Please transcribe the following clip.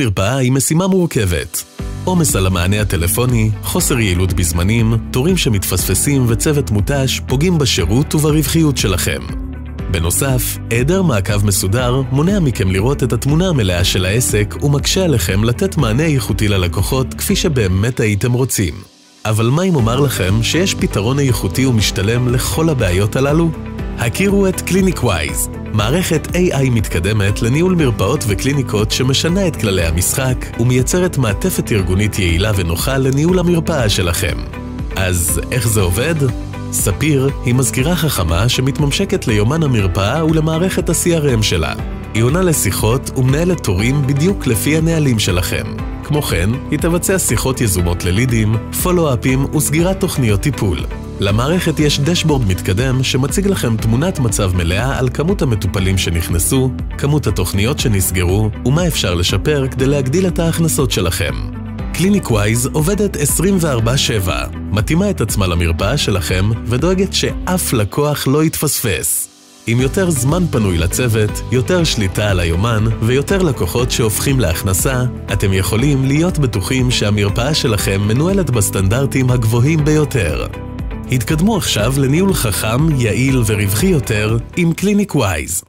מרפאה היא משימה מורכבת. עומס על המענה הטלפוני, חוסר יעילות בזמנים, תורים שמתפספסים וצוות מותש פוגעים בשירות וברווחיות שלכם. בנוסף, היעדר מעקב מסודר מונע מכם לראות את התמונה המלאה של העסק ומקשה עליכם לתת מענה איכותי ללקוחות כפי שבאמת הייתם רוצים. אבל מה אם אומר לכם שיש פתרון איכותי ומשתלם לכל הבעיות הללו? הכירו את קליניקווייז, מערכת AI מתקדמת לניהול מרפאות וקליניקות שמשנה את כללי המשחק ומייצרת מעטפת ארגונית יעילה ונוחה לניהול המרפאה שלכם. אז איך זה עובד? ספיר היא מזכירה חכמה שמתממשקת ליומן המרפאה ולמערכת ה-CRM שלה. היא עונה לשיחות ומנהלת תורים בדיוק לפי הנהלים שלכם. כמו כן, היא תבצע שיחות יזומות ללידים, פולו-אפים וסגירת תוכניות טיפול. למערכת יש דשבורד מתקדם שמציג לכם תמונת מצב מלאה על כמות המטופלים שנכנסו, כמות התוכניות שנסגרו ומה אפשר לשפר כדי להגדיל את ההכנסות שלכם. קליניקווייז עובדת 24/7, מתאימה את עצמה למרפאה שלכם ודואגת שאף לקוח לא יתפספס. עם יותר זמן פנוי לצוות, יותר שליטה על היומן ויותר לקוחות שהופכים להכנסה, אתם יכולים להיות בטוחים שהמרפאה שלכם מנוהלת בסטנדרטים הגבוהים ביותר. התקדמו עכשיו לניהול חכם, יעיל ורווחי יותר עם קליניקווייז.